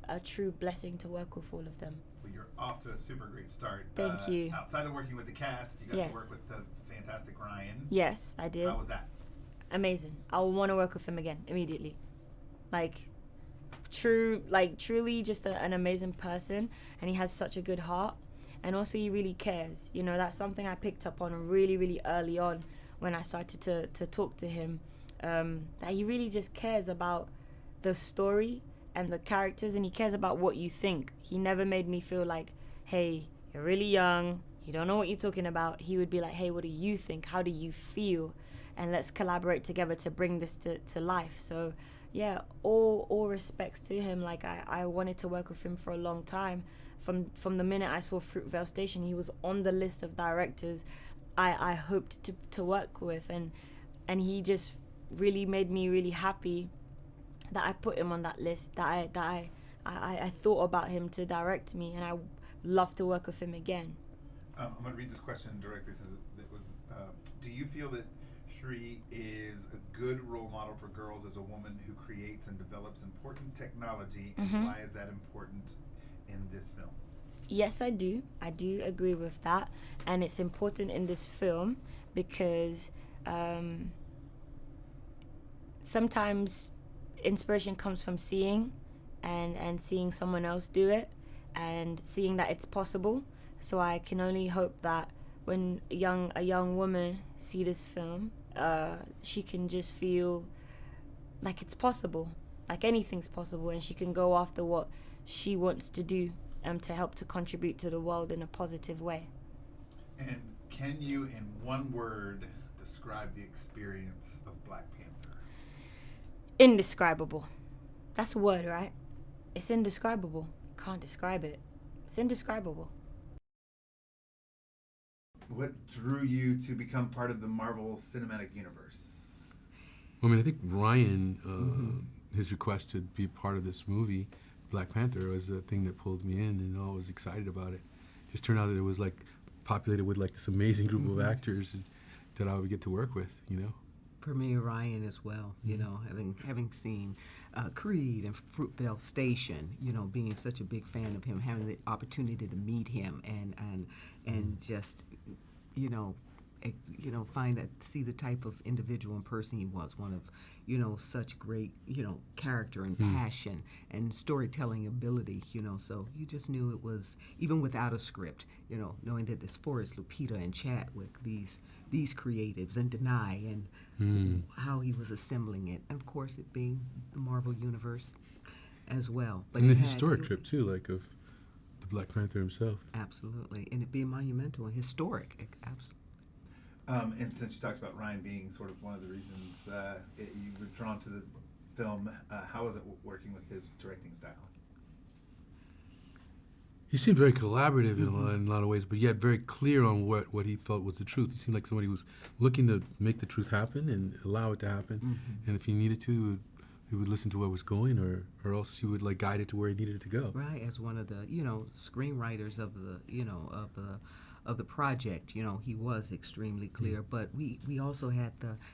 a true blessing to work with all of them.
Well, you're off to a super great start.
Thank you.
Outside of working with the cast, you got
Yes.
to work with the fantastic Ryan.
Yes, I did.
How was that?
Amazing. I want to work with him again immediately. Truly just an amazing person, and he has such a good heart, and also he really cares. You know, that's something I picked up on really, really early on when I started to talk to him, that he really just cares about the story and the characters, and he cares about what you think. He never made me feel like, hey, you're really young, you don't know what you're talking about. He would be like, hey, what do you think? How do you feel? And let's collaborate together to bring this to life. So yeah, all respects to him. Like I wanted to work with him for a long time. From the minute I saw Fruitvale Station, he was on the list of directors I hoped to work with, and he just really made me really happy that I put him on that list, that I thought about him to direct me, and I love to work with him again.
I'm going to read this question directly. It says do you feel that Shuri is a good role model for girls as a woman who creates and develops important technology, and why is that important in this film?
Yes, I do. I do agree with that, and it's important in this film because sometimes inspiration comes from seeing and seeing someone else do it and seeing that it's possible. So I can only hope that when a young woman see this film, she can just feel like it's possible, like anything's possible, and she can go after what she wants to do to help to contribute to the world in a positive way.
And can you, in one word, describe the experience of Black Panther?
Indescribable. That's a word, right? It's indescribable. Can't describe it. It's indescribable.
What drew you to become part of the Marvel Cinematic Universe?
I mean, I think Ryan, his request to be part of this movie, Black Panther, was the thing that pulled me in, and I was excited about it. Just turned out that it was like populated with like this amazing group of actors that I would get to work with, you know.
For me, Ryan as well, you know, having seen Creed and Fruitvale Station, you know, being such a big fan of him, having the opportunity to meet him and just, see the type of individual and person he was, one of, such great, character and passion and storytelling ability, so you just knew it was, even without a script, knowing that this Forest, Lupita, and Chadwick, these creatives, and Denai, and how he was assembling it, and of course it being the Marvel Universe as well. But
and the historic trip too, like of the Black Panther himself.
Absolutely, and it being monumental and historic, absolutely.
And since you talked about Ryan being sort of one of the reasons you were drawn to the film, how was it working with his directing style?
He seemed very collaborative in a lot of ways, but yet very clear on what he felt was the truth. He seemed like somebody who was looking to make the truth happen and allow it to happen. And if he needed to, he would listen to what was going, or else he would like guide it to where he needed it to go.
Right, as one of the screenwriters of the project, he was extremely clear. But we also had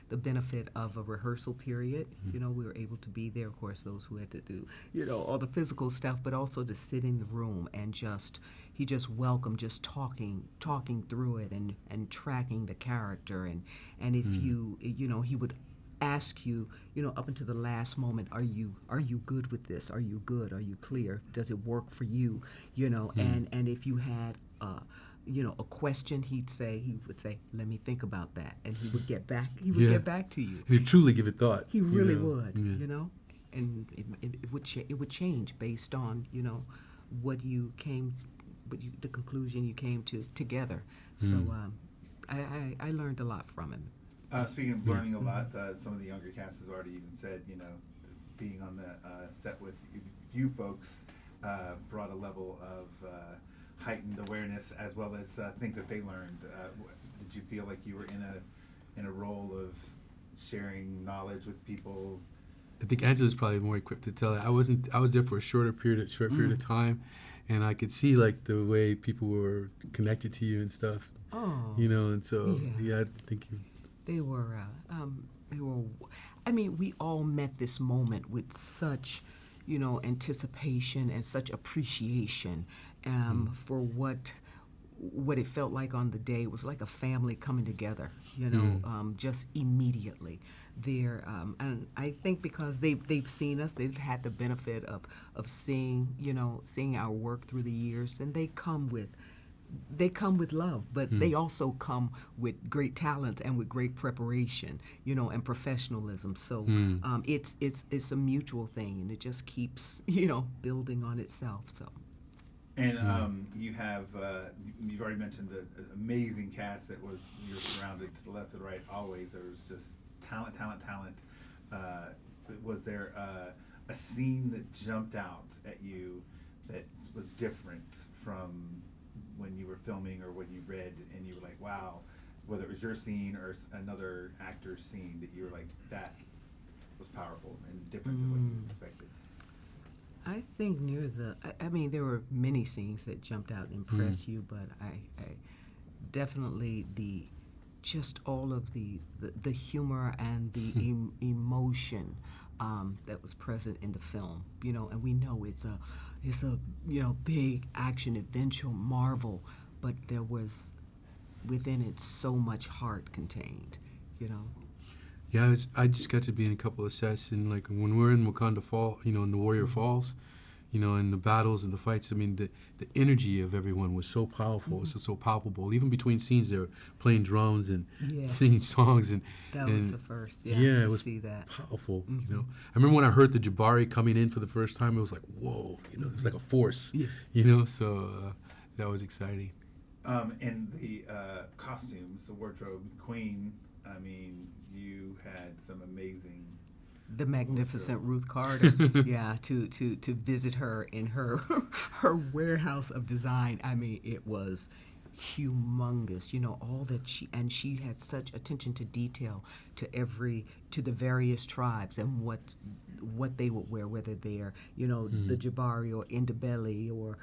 the benefit of a rehearsal period. We were able to be there, of course, those who had to do, all the physical stuff, but also to sit in the room and he just welcomed just talking through it and tracking the character. And if he would ask you, up until the last moment, are you good with this? Are you good? Are you clear? Does it work for you? And if you had a question, he would say, let me think about that. And he would get back, get back to you.
He'd truly give it thought.
He really would, and it would change based on, the conclusion you came to together. So I learned a lot from him.
Speaking of learning a lot, some of the younger cast has already even said, being on the set with you folks brought a level of heightened awareness as well as things that they learned. Did you feel like you were in a role of sharing knowledge with people?
I think Angela's probably more equipped to tell it. I was there for a short period of time, and I could see like the way people were connected to you and stuff.
Oh.
You know, and so I think
they were. I mean, we all met this moment with such, anticipation and such appreciation for what it felt like on the day. It was like a family coming together, just immediately there. And I think because they've seen us, they've had the benefit of seeing our work through the years, and they come with love, but they also come with great talent and with great preparation, and professionalism. So it's a mutual thing, and it just keeps, building on itself. So.
And you have, you've already mentioned the amazing cast that you're surrounded to the left and right always. There was just talent. Was there a scene that jumped out at you that was different from when you were filming or when you read and you were like, wow, whether it was your scene or another actor's scene that you were like, that was powerful and different than what you expected?
I think there were many scenes that jumped out and impressed you, but I definitely just all of the humor and the emotion that was present in the film, and we know it's a big action adventure marvel, but there was within it so much heart contained,
Yeah, I just got to be in a couple of sets, and like when we're in Wakanda Fall, in the Warrior Falls, and the battles and the fights. I mean, the energy of everyone was so powerful, it was so palpable. Even between scenes, they were playing drums and singing songs, and
that was the first.
Yeah, it was
see that
powerful. I remember when I heard the Jabari coming in for the first time, it was like, whoa, it was like a force. So that was exciting.
And the costumes, the wardrobe queen. I mean, you had some amazing.
The magnificent Ruth Carter, to visit her in her warehouse of design. I mean, it was humongous. All that she had such attention to detail to the various tribes and what they would wear, whether they're the Jabari or Ndebele or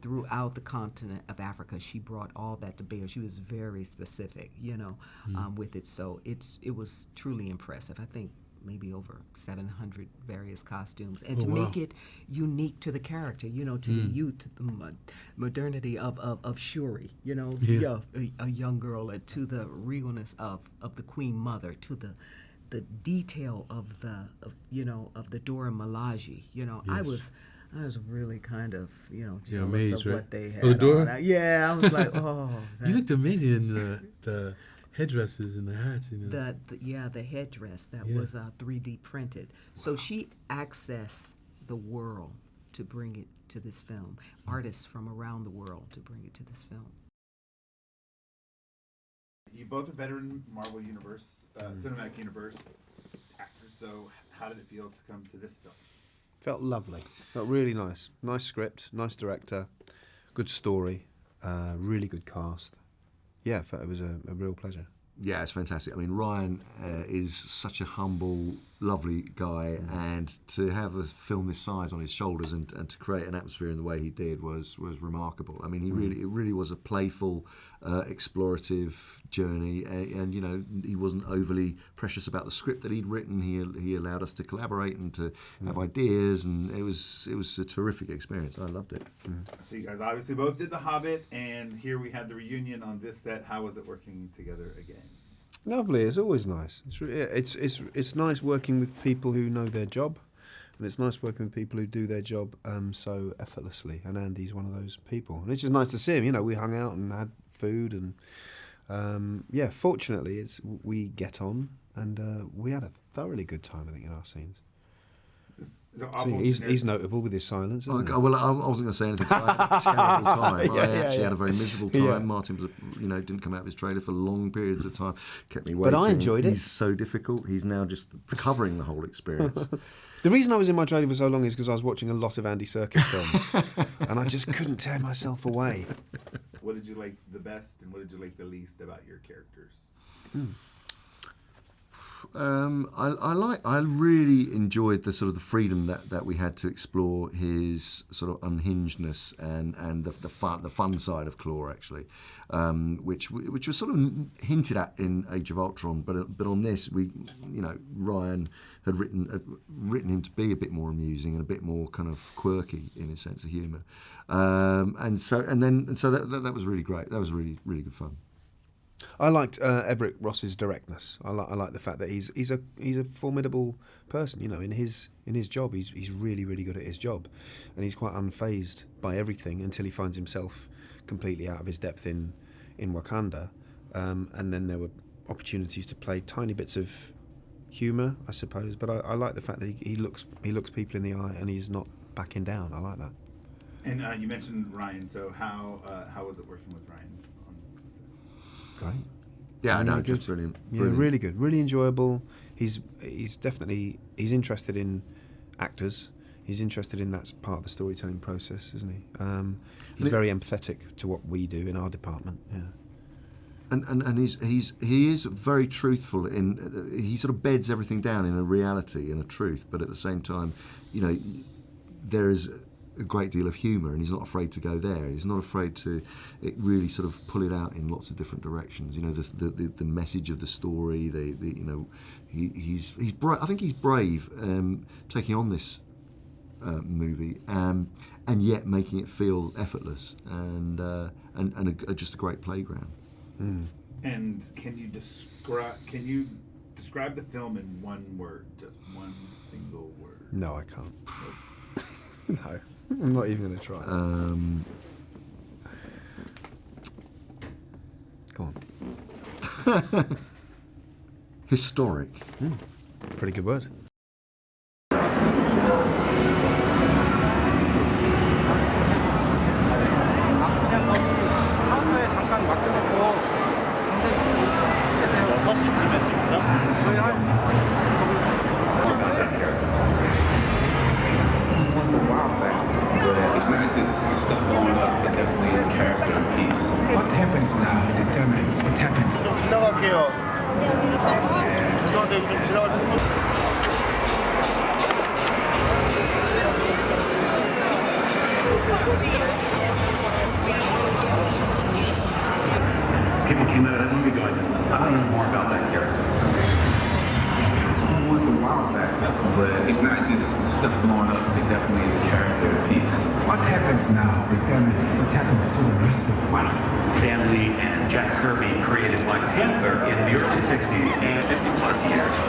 throughout the continent of Africa. She brought all that to bear. She was very specific, with it. So it was truly impressive. I think maybe over 700 various costumes, and to make it unique to the character, to the youth, to the modernity of Shuri, a young girl, and to the realness of the Queen Mother, to the detail of the Dora Milaje. Yes. I was really kind of, jealous
amazed,
of
right?
what they had.
Oh, the Dora?
I was like, oh.
You looked amazing in the headdresses and the hats.
The headdress that was 3D printed. So she accessed the world to bring it to this film. Artists from around the world to bring it to this film.
You both are veteran Marvel Universe, Cinematic Universe actors. So how did it feel to come to this film?
Felt lovely. Felt really nice. Nice script, nice director, good story, really good cast. Yeah, it was a real pleasure.
Yeah, it's fantastic. I mean, Ryan is such a humble, lovely guy, and to have a film this size on his shoulders and to create an atmosphere in the way he did was remarkable. I mean, it really was a playful, explorative journey, and he wasn't overly precious about the script that he'd written. He allowed us to collaborate and to have ideas, and it was a terrific experience. I loved it.
So you guys obviously both did The Hobbit, and here we had the reunion on this set. How was it working together again?
Lovely. It's always nice. It's nice working with people who know their job, and it's nice working with people who do their job so effortlessly. And Andy's one of those people, and it's just nice to see him. We hung out and had food, and fortunately, we get on, and we had a thoroughly good time, I think, in our scenes. So he's notable with his silence, isn't he?
Well, I wasn't going to say anything. I had a terrible time. I actually had a very miserable time. Yeah. Martin was, didn't come out of his trailer for long periods of time. Kept me waiting.
But I enjoyed it.
He's so difficult. He's now just covering the whole experience.
The reason I was in my trailer for so long is because I was watching a lot of Andy Serkis films, and I just couldn't tear myself away.
What did you like the best, and what did you like the least about your characters?
I really enjoyed the sort of the freedom that we had to explore his sort of unhingedness and the fun side of Klaw actually, which was sort of hinted at in Age of Ultron, but on this Ryan had written him to be a bit more amusing and a bit more kind of quirky in his sense of humour, and so that was really great. That was really good fun.
I liked Everett Ross's directness. I like the fact that he's a formidable person. In his job, he's really good at his job, and he's quite unfazed by everything until he finds himself completely out of his depth in Wakanda, and then there were opportunities to play tiny bits of humour, I suppose. But I like the fact that he looks people in the eye and he's not backing down. I like that.
And you mentioned Ryan. So how was it working with Ryan?
Great.
Yeah,
really
no,
good.
just brilliant.
Yeah, really good, really enjoyable. He's definitely interested in actors. He's interested in that part of the storytelling process, isn't he? He's very empathetic to what we do in our department. Yeah.
And he is very truthful in he sort of beds everything down in a reality and a truth, but at the same time, there is a great deal of humour, and he's not afraid to go there. He's not afraid to really sort of pull it out in lots of different directions. The message of the story. He's brave. I think he's brave taking on this movie, and yet making it feel effortless and just a great playground.
Mm.
And can you describe the film in one word, just one single word?
No, I can't. No, I'm not even going to try. Go on.
Historic.
Pretty good word.
It's not just stuff blowing up, it definitely is a character piece.
What happens now determines what happens.
People came out of that movie going, I want to know more about that character.
I want the wow factor, but it's not just stuff blowing up, it definitely is a character piece.
What happens now determines what happens to the rest of the world.
Stan Lee and Jack Kirby created Black Panther in the early 60s and 50 plus years.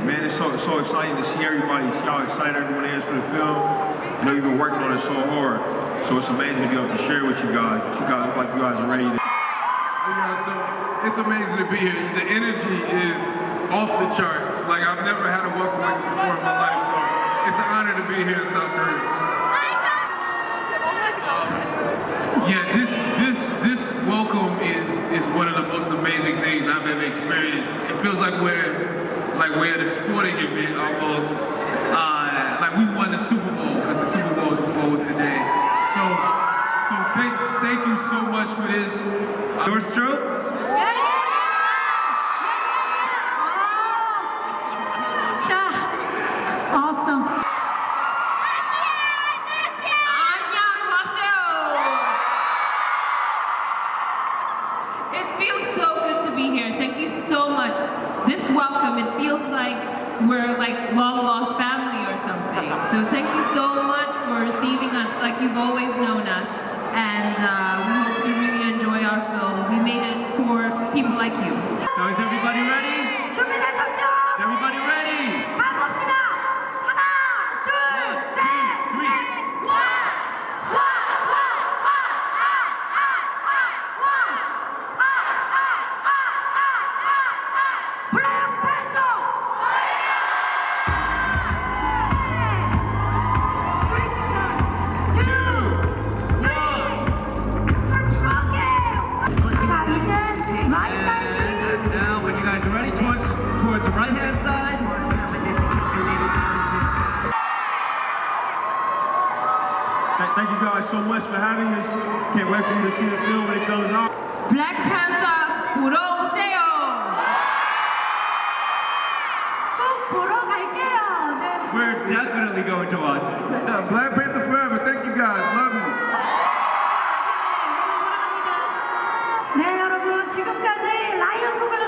man. It's so exciting to see everybody, see how excited everyone is for the film. You know, you've been working on it so hard, so it's amazing to be able to share with you guys. You guys look like you guys are ready to.
It's amazing to be here. The energy is off the charts. Like, I've never had a welcome like this before in my life, so it's an honor to be here in South Korea. Yeah, this welcome is one of the most amazing things I've ever experienced. It feels like we're at a sporting event almost. Like we won the Super Bowl because the Super Bowl was today. So thank you so much for this. Your stroke?
Awesome.
It feels so good to be here. Thank you so much. This welcome, it feels like we're like long lost family or something. So thank you so much for receiving us like you've always known us. And we hope you really enjoy our film. We made it for people like you.
So is everybody ready?
준비되셨죠?
Is everybody ready?
가봅시다. 하나, 둘, 셋, 넷.
Now, when you guys are ready, towards the right-hand side. Thank you guys so much for having us. Can't wait for you to see the film when it comes out.
Black Panther 보러 오세요.
꼭 보러 갈게요. 네.
We're definitely going to watch it.
Yeah, Black Panther forever. Thank you guys. Love you.
네, 여러분 지금까지 라이언 코글러